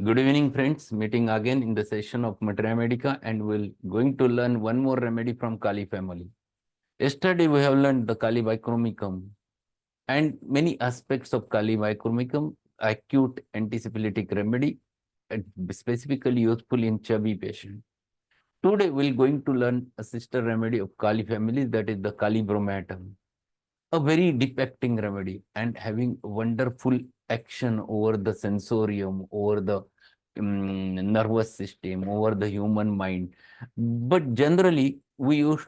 Good evening, friends. Meeting again in the session of Materia Medica, and we're going to learn one more remedy from Kali family. Yesterday, we have learned the Kali Bichromicum and many aspects of Kali Bichromicum, acute antisyphilitic remedy, specifically useful in chubby patient. Today, we're going to learn a sister remedy of Kali family, that is the Kali Bromatum, a very deep acting remedy and having wonderful action over the sensorium, over the nervous system, over the human mind. But generally, we use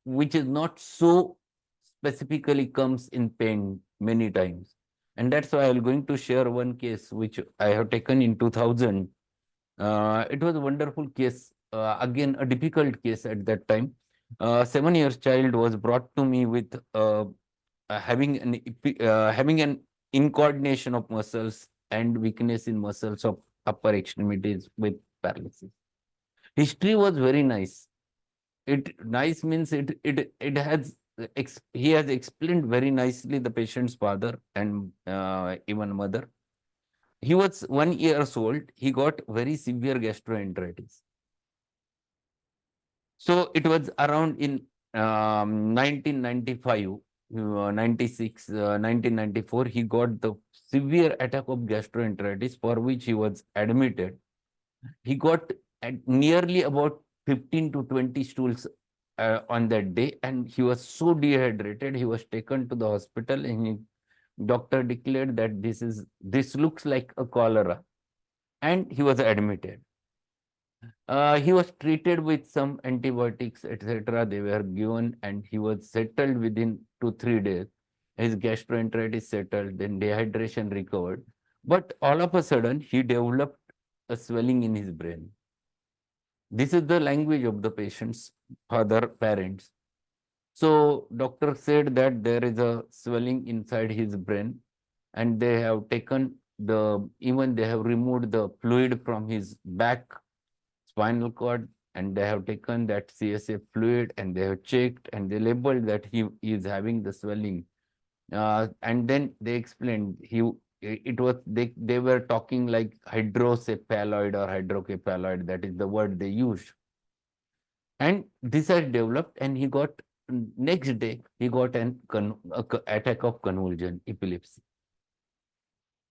which is not so specifically comes in pain many times. And that's why I'm going to share one case which I have taken in 2000. It was a wonderful case, again, a difficult case at that time. 7 years child was brought to me with having an incoordination of muscles and weakness in muscles of upper extremities with paralysis. History was very nice. It nice means it has he has explained very nicely the patient's father and even mother. He was 1 year old. He got very severe gastroenteritis. So it was around in 1995, 96, 1994, he got the severe attack of gastroenteritis for which he was admitted. He got at nearly about 15 to 20 stools on that day, and he was so dehydrated. He was taken to the hospital, and doctor declared that this looks like a cholera, and he was admitted. He was treated with some antibiotics, etc. They were given, and he was settled within 2 3 days. His gastroenteritis settled, then dehydration recovered. But all of a sudden, he developed a swelling in his brain. This is the language of the patient's father, parents. So, doctor said that there is a swelling inside his brain, and they have taken even they have removed the fluid from his back spinal cord, and they have taken that CSA fluid and they have checked and they labeled that he is having the swelling. And then they explained it was they were talking like hydrocephaloid or hydrocephaloid. That is the word they used. And this has developed, and he got next day he got attack of convulsion, epilepsy.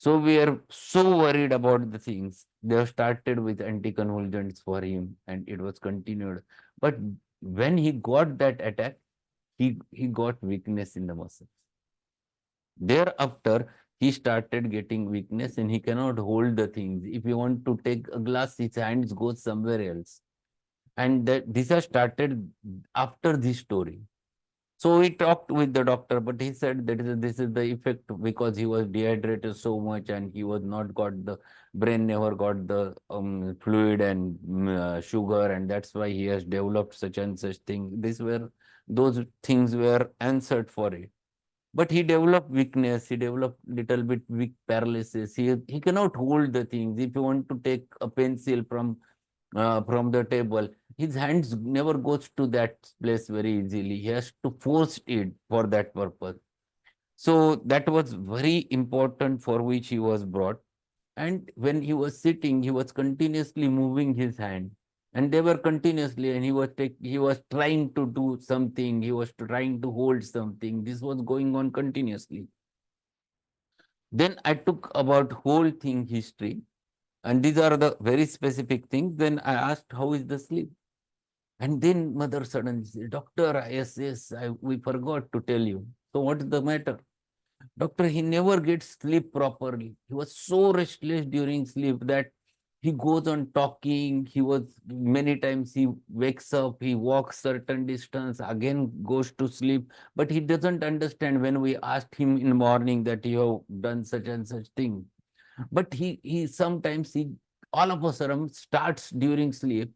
So we are so worried about the things. They have started with anticonvulsants for him, and it was continued. But when he got that attack, he got weakness in the muscles. Thereafter, he started getting weakness, and he cannot hold the things. If you want to take a glass, his hands go somewhere else. And this has started after this story. So we talked with the doctor, but he said that this is the effect because he was dehydrated so much and he was not got the brain never got the fluid and sugar, and that's why he has developed such and such thing. Those things were answered for it. But he developed weakness, he developed little bit weak paralysis. He cannot hold the things. If you want to take a pencil from the table, his hands never goes to that place very easily. He has to force it for that purpose. So that was very important for which he was brought. And when he was sitting, he was continuously moving his hand, and they were continuously, and he was trying to do something. He was trying to hold something. This was going on continuously. Then I took about whole thing history, and these are the very specific things. Then I asked, how is the sleep? And then mother suddenly said, Doctor, yes, we forgot to tell you. So what is the matter? Doctor, he never gets sleep properly. He was so restless during sleep that he goes on talking. He was many times he wakes up, he walks certain distance, again goes to sleep. But he doesn't understand when we asked him in the morning that you have done such and such thing. But he sometimes he all of a sudden starts during sleep,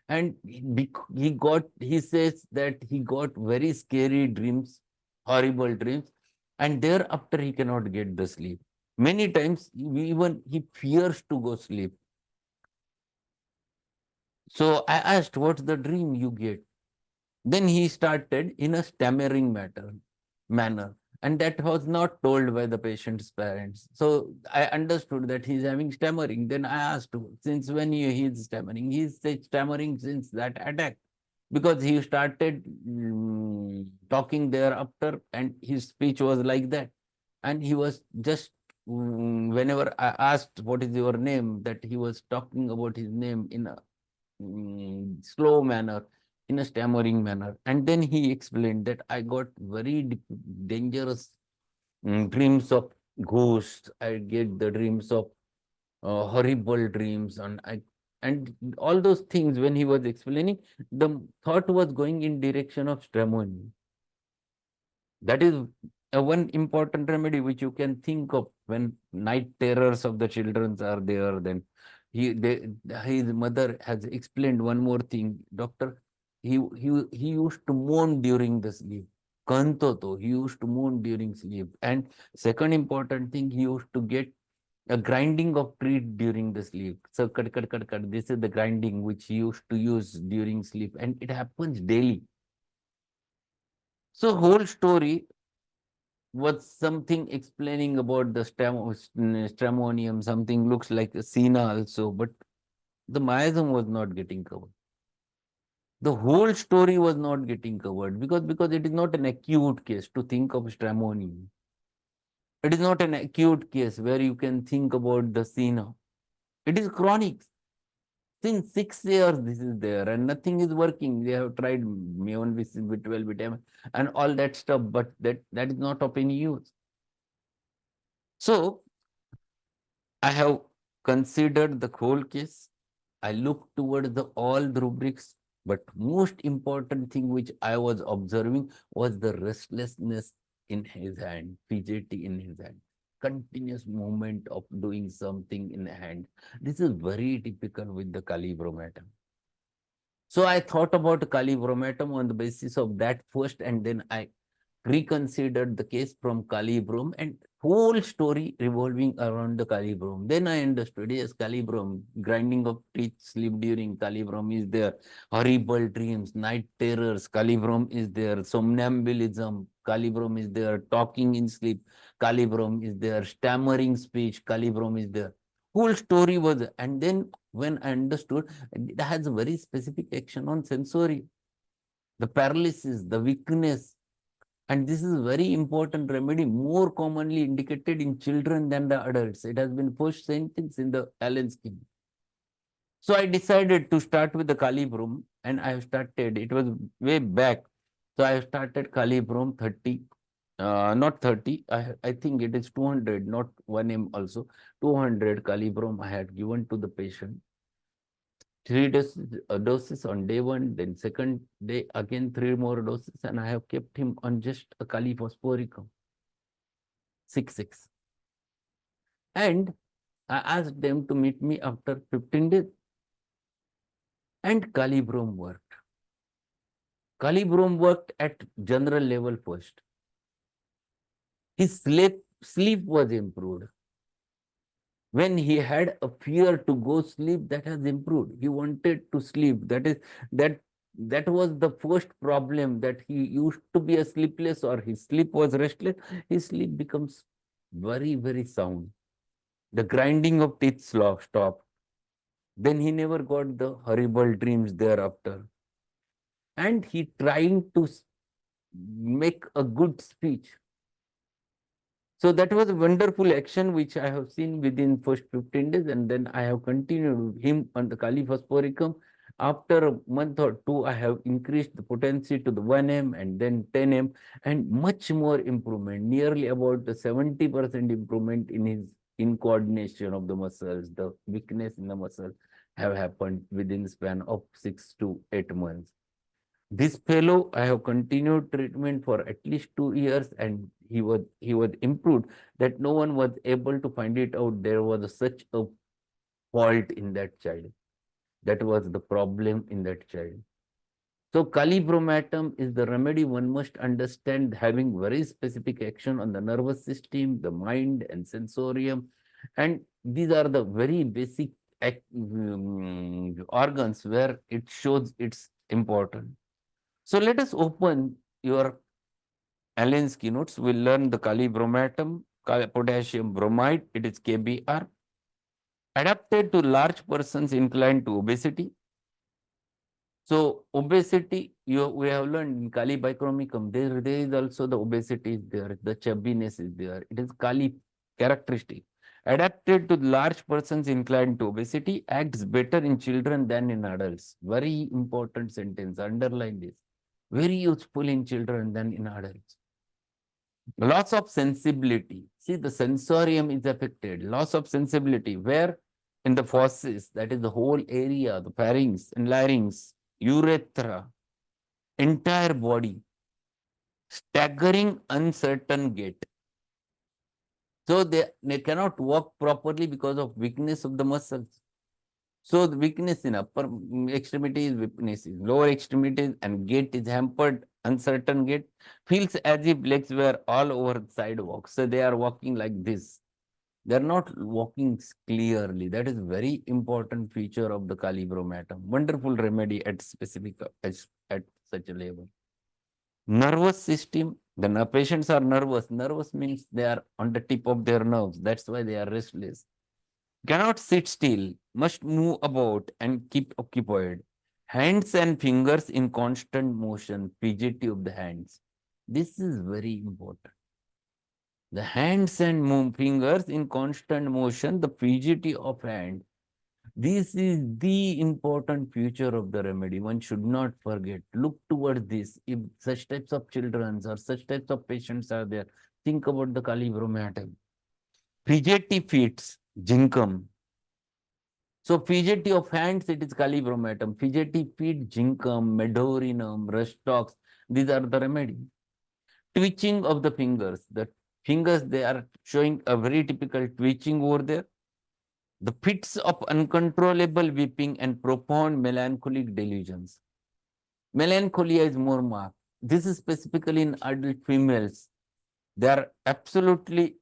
and he says that he got very scary dreams, horrible dreams, and thereafter he cannot get the sleep. Many times even he fears to go sleep. So I asked, what's the dream you get? Then he started in a stammering manner, And that was not told by the patient's parents. So I understood that he's having stammering. Then I asked, since when he is stammering? He's stammering since that attack, because he started talking thereafter, and his speech was like that. And he was just, whenever I asked what is your name, that he was talking about his name in a slow manner, in a stammering manner. And then he explained that I got very dangerous dreams of ghosts. I get the dreams of horrible dreams, and all those things. When he was explaining, the thought was going in direction of stramoni. That is one important remedy which you can think of when night terrors of the children are there. Then his mother has explained one more thing. Doctor, he used to moan during the sleep. Kanto, he used to moan during sleep. And second important thing, he used to get a grinding of teeth during the sleep. So cut, cut, cut, cut. This is the grinding which he used to use during sleep, and it happens daily. So whole story was something explaining about the stramonium. Something looks like a sina also, but the miasm was not getting covered. The whole story was not getting covered, because it is not an acute case to think of stramonium. It is not an acute case where you can think about the sina. It is chronic. Since 6 years, this is there and nothing is working. They have tried Meon, B12, B10, and all that stuff, but that is not of any use. So I have considered the whole case. I looked towards all the rubrics, but most important thing which I was observing was the restlessness in his hand, fidgety in his hand, continuous movement of doing something in the hand. This is very typical with the Kali Bromatum. So I thought about Kali Bromatum on the basis of that first, and then I reconsidered the case from Kali Brom, and whole story revolving around the Kali Brom. Then I understood, yes, Kali Brom, grinding of teeth, sleep during Kali Brom is there, horrible dreams, night terrors, Kali Brom is there, somnambulism, Kali Brom is there, talking in sleep, Kali Brom is there, stammering speech, Kali Brom is there. Whole story was, and then when I understood, it has a very specific action on sensory, the paralysis, the weakness, and this is very important remedy, more commonly indicated in children than the adults. It has been first sentence in the Allen scheme. So I decided to start with the Kali Brom, and I have started, it was way back. So I have started Kali Brom 30, not 30, I think it is 200, not 1M also. 200 Kali Brom I had given to the patient. 3 doses on day one, then second day again 3 more doses, and I have kept him on just a Kali phosphoricum, 6/6. And I asked them to meet me after 15 days. And Kali Brom worked. Kali Brom worked at general level first. His sleep was improved. When he had a fear to go sleep, that has improved. He wanted to sleep. That was the first problem, that he used to be a sleepless, or his sleep was restless. His sleep becomes very, very sound. The grinding of teeth stopped. Then he never got the horrible dreams thereafter. And he trying to make a good speech. So that was a wonderful action which I have seen within first 15 days, and then I have continued him on the Kali phosphoricum. After a month or two, I have increased the potency to the 1M and then 10M, and much more improvement, nearly about the 70% improvement in his in coordination of the muscles, the weakness in the muscle have happened within the span of 6 to 8 months. This fellow, I have continued treatment for at least 2 years, and he was improved, that no one was able to find it out. There was such a fault in that child. That was the problem in that child. So Kali Bromatum is the remedy one must understand, having very specific action on the nervous system, the mind, and sensorium. And these are the very basic organs where it shows its importance. So let us open your Allen's keynotes, we'll learn the Kali Bromatum, potassium bromide, it is KBr, adapted to large persons inclined to obesity. So obesity, we have learned in Kali bichromicum, there is also the obesity is there, the chubbiness is there. It is Kali characteristic. Adapted to large persons inclined to obesity, acts better in children than in adults. Very important sentence, underline this. Very useful in children than in adults. Loss of sensibility. See, the sensorium is affected. Loss of sensibility. Where? In the fauces, that is the whole area, the pharynx and larynx, urethra, entire body. Staggering, uncertain gait. So they cannot walk properly because of weakness of the muscles. So the weakness in upper extremity is weakness in lower extremities, and gait is hampered, uncertain gait. Feels as if legs were all over the sidewalk. So they are walking like this. They are not walking clearly. That is very important feature of the Kali Bromatum. Wonderful remedy at specific at such a level. Nervous system. The patients are nervous. Nervous means they are on the tip of their nerves. That's why they are restless. Cannot sit still, must move about and keep occupied. Hands and fingers in constant motion, fidgety of the hands. This is very important. The hands and fingers in constant motion, the fidgety of hand. This is the important feature of the remedy. One should not forget. Look towards this. If such types of children or such types of patients are there, think about the Kali Bromatum. Fidgety feet, jinkum. So fidgety of hands, it is Kali Bromatum. Fidgety feet, jinkum, medorinum, rustox. These are the remedy. Twitching of the fingers. The fingers, they are showing a very typical twitching over there. The fits of uncontrollable weeping and profound melancholic delusions. Melancholia is more marked. This is specifically in adult females. They are absolutely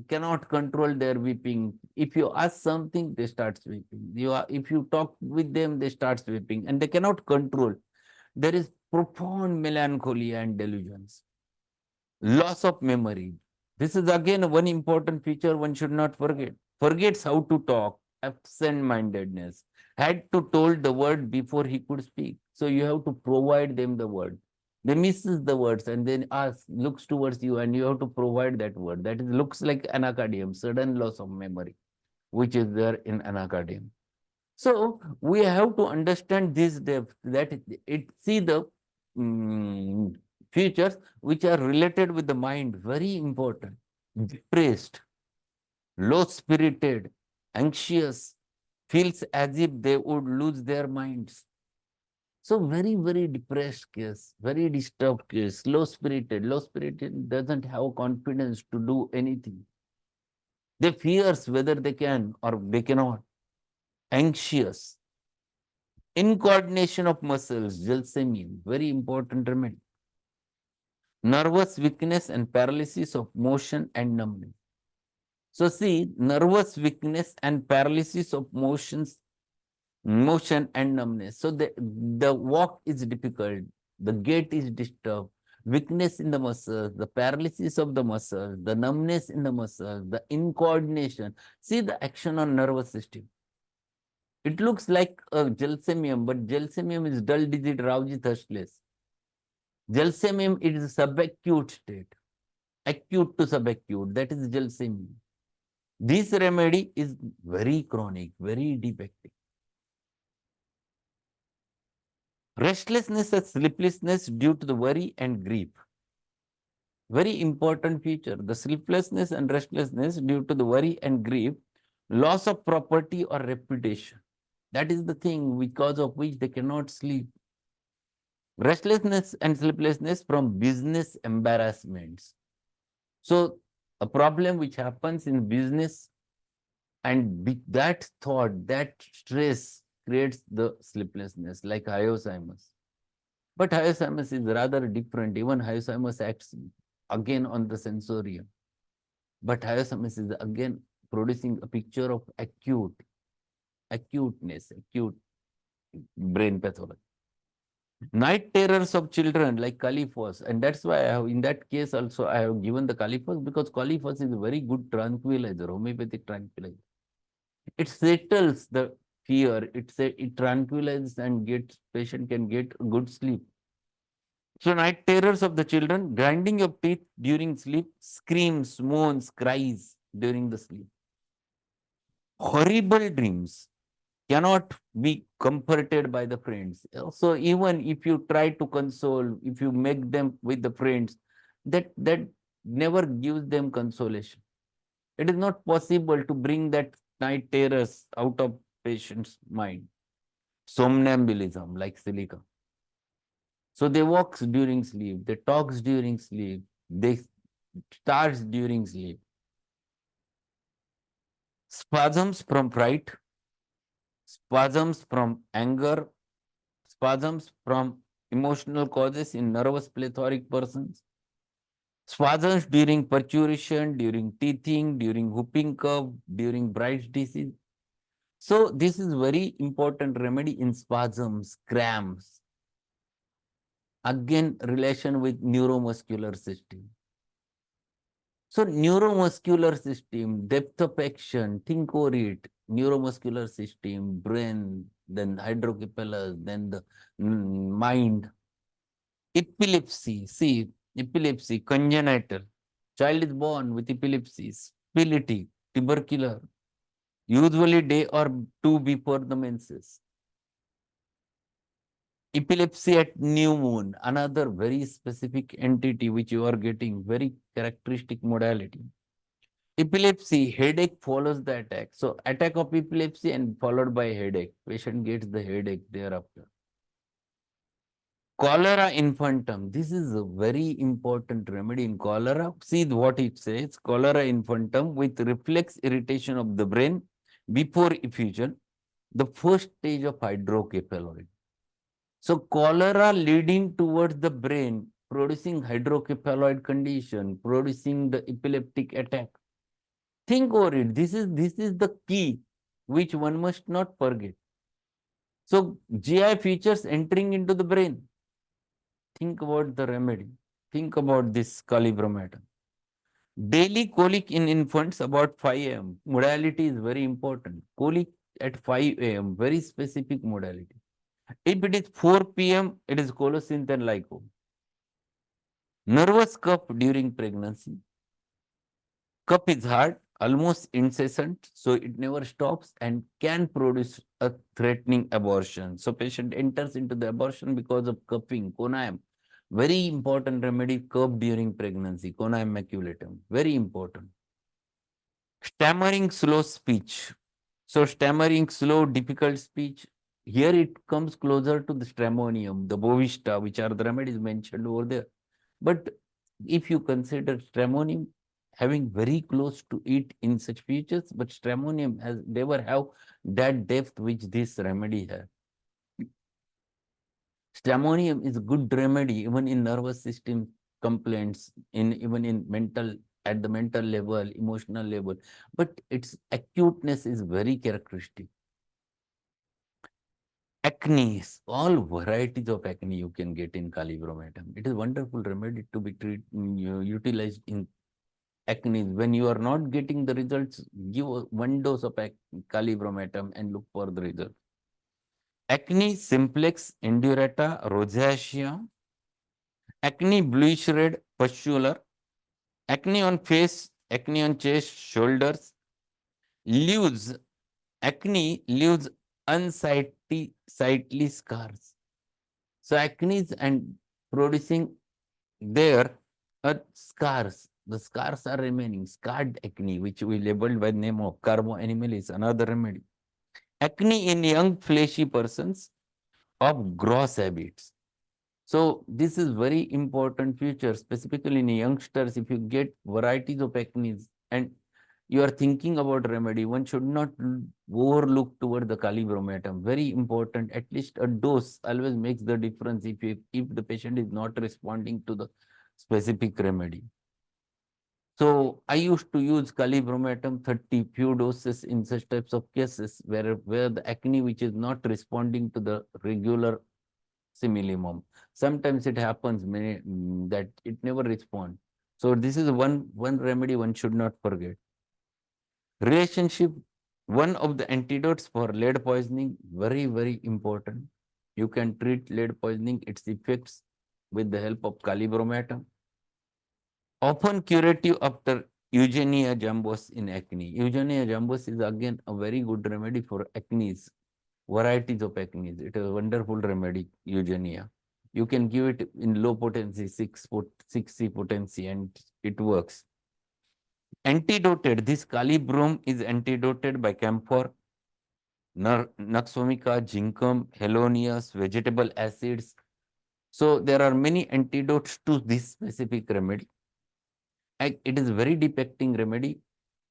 cannot control their weeping. If you ask something, they start weeping. If you talk with them, they start weeping, and they cannot control. There is profound melancholia and delusions. Loss of memory. This is again one important feature one should not forget. Forgets how to talk, absent-mindedness. Had to told the word before he could speak. So you have to provide them the word. They misses the words and then looks towards you, and you have to provide that word. That is, looks like anacardium, sudden loss of memory, which is there in anacardium. So we have to understand this depth, that it see the features which are related with the mind, very important. Depressed, low spirited, anxious, feels as if they would lose their minds. So very, very depressed case, very disturbed case, low spirited. Low spirited doesn't have confidence to do anything. They fears whether they can or they cannot. Anxious, incoordination of muscles, gelsemium, very important remedy. Nervous weakness and paralysis of motion and numbness. So see, nervous weakness and paralysis of motion and numbness. So the walk is difficult, the gait is disturbed, weakness in the muscles, the paralysis of the muscles, the numbness in the muscles, the incoordination. See the action on nervous system. It looks like a gelsemium, but gelsemium is dull, digit, drowsy, thirstless. Gelsemium, it is a subacute state, acute to subacute. That is gelsemium. This remedy is very chronic, very defective. Restlessness and sleeplessness due to the worry and grief. Very important feature. The sleeplessness and restlessness due to the worry and grief, loss of property or reputation. That is the thing because of which they cannot sleep. Restlessness and sleeplessness from business embarrassments. So a problem which happens in business, and that thought, that stress creates the sleeplessness, like Alzheimer's. But Alzheimer's is rather different. Even Alzheimer's acts again on the sensorium. But Alzheimer's is again producing a picture of acuteness, acute brain pathology. Night terrors of children like Califos, and that's why I have, in that case also I have given the Califos, because Califos is a very good tranquilizer, homeopathic tranquilizer. It settles the fear, it tranquilizes and gets patient can get good sleep. So night terrors of the children, grinding of teeth during sleep, screams, moans, cries during the sleep. Horrible dreams cannot be comforted by the friends. So even if you try to console, if you make them with the friends, that never gives them consolation. It is not possible to bring that night terrors out of patient's mind. Somnambulism, like silica. So they walks during sleep, they talks during sleep, they starts during sleep. Spasms from fright, spasms from anger, spasms from emotional causes in nervous plethoric persons, spasms during perturbation, during teething, during whooping cough, during Bright's disease. So this is very important remedy in spasms, cramps. Again, relation with neuromuscular system. So neuromuscular system, depth of action, think over it, neuromuscular system, brain, then hydrocephalus, then the mind. Epilepsy, see, epilepsy, congenital. Child is born with epilepsy, spility, tubercular, usually day or two before the menses. Epilepsy at new moon, another very specific entity which you are getting, very characteristic modality. Epilepsy, headache follows the attack. So attack of epilepsy and followed by headache. Patient gets the headache thereafter. Cholera infantum. This is a very important remedy in cholera. See what it says. Cholera infantum with reflex irritation of the brain before effusion, the first stage of hydrocephalus. So cholera leading towards the brain, producing hydrocephalus condition, producing the epileptic attack. Think over it. This is the key which one must not forget. So GI features entering into the brain. Think about the remedy. Think about this Kali Bromatum. Daily colic in infants about 5 a.m. Modality is very important. Colic at 5 a.m. Very specific modality. If it is 4 p.m., it is colocynth and lyco. Nervous cough during pregnancy. Cough is hard, almost incessant, so it never stops and can produce a threatening abortion. So patient enters into the abortion because of coughing, conium. Very important remedy, cough during pregnancy, conium maculatum. Very important. Stammering, slow speech. So stammering, slow, difficult speech. Here it comes closer to the stramonium, the bovista, which are the remedies mentioned over there. But if you consider stramonium having very close to it in such features, but stramonium has never have that depth which this remedy has. Stramonium is a good remedy even in nervous system complaints, even in mental, at the mental level, emotional level, but its acuteness is very characteristic. Acne, all varieties of acne you can get in Kali Bromatum. It is a wonderful remedy to be utilized in acne. When you are not getting the results, give one dose of Kali Bromatum and look for the result. Acne simplex, indurata, rosacea, acne bluish red, pustular, acne on face, acne on chest, shoulders, leaves, acne leaves unsightly scars. So acne and producing there are scars. The scars are remaining. Scarred acne, which we labeled by the name of carboanimal, is another remedy. Acne in young fleshy persons of gross habits. So this is very important feature, specifically in youngsters. If you get varieties of acne and you are thinking about remedy, one should not overlook toward the Kali Bromatum. Very important. At least a dose always makes the difference if the patient is not responding to the specific remedy. So I used to use Kali Bromatum 30 few doses in such types of cases where the acne which is not responding to the regular simillimum. Sometimes it happens that it never responds. So this is one remedy one should not forget. Relationship, one of the antidotes for lead poisoning, very, very important. You can treat lead poisoning, its effects with the help of Kali Bromatum. Often curative after Eugenia jambos in acne. Eugenia jambos is again a very good remedy for acne, varieties of acne. It is a wonderful remedy, Eugenia. You can give it in low potency, 6C potency, and it works. Antidoted, this Kali Brom is antidoted by camphor, Naxomica, Ginkgum, Helonius, vegetable acids. So there are many antidotes to this specific remedy. It is very deep acting remedy.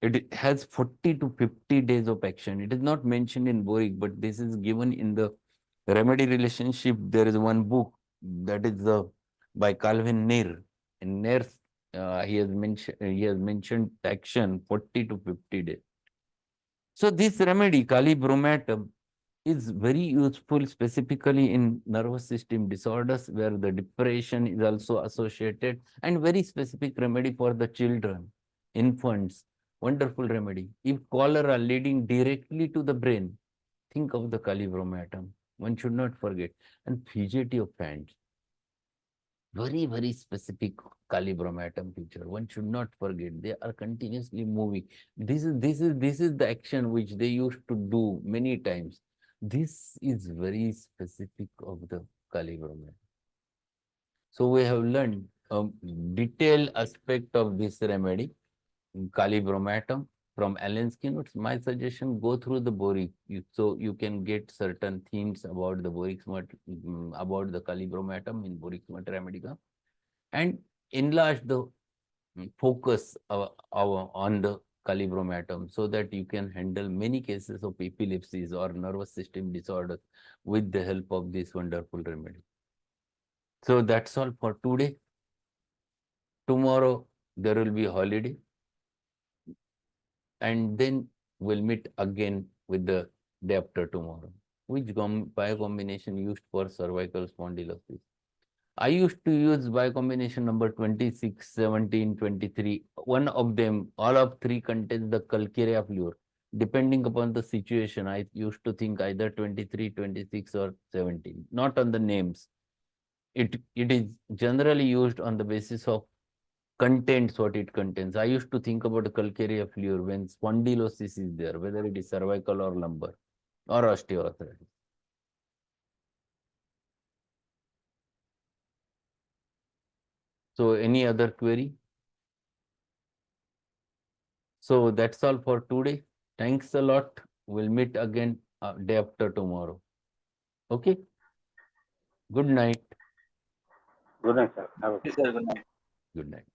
It has 40 to 50 days of action. It is not mentioned in Boric, but this is given in the remedy relationship. There is one book that is by Calvin Nair. In Nair, he has mentioned action 40 to 50 days. So this remedy, Kali Bromatum, is very useful specifically in nervous system disorders where the depression is also associated, and very specific remedy for the children, infants, wonderful remedy. If cholera leading directly to the brain, think of the Kali Bromatum. One should not forget. And fidgety of hands, very, very specific Kali Bromatum feature. One should not forget. They are continuously moving. This is the action which they used to do many times. This is very specific of the Kali Bromatum. So we have learned a detailed aspect of this remedy, Kali Bromatum, from Alan Skinner's. My suggestion: go through the Boric, so you can get certain themes about the Boric smart, about the Kali Bromatum in Boric smart remedica, and enlarge the focus on the Kali Bromatum so that you can handle many cases of epilepsies or nervous system disorders with the help of this wonderful remedy. So that's all for today. Tomorrow there will be a holiday, and then we'll meet again with the day after tomorrow. Which bio combination used for cervical spondylosis? I used to use by combination number 26, 17, 23. One of them, all of three contains the calcarea fluor. Depending upon the situation, I used to think either 23, 26 or 17, not on the names. It is generally used on the basis of contents, what it contains. I used to think about the calcarea fluor when spondylosis is there, whether it is cervical or lumbar or osteoarthritis. So any other query? So that's all for today. Thanks a lot. We'll meet again day after tomorrow. Okay. Good night. Good night, sir. Have a Yes, sir. Good night. Good night.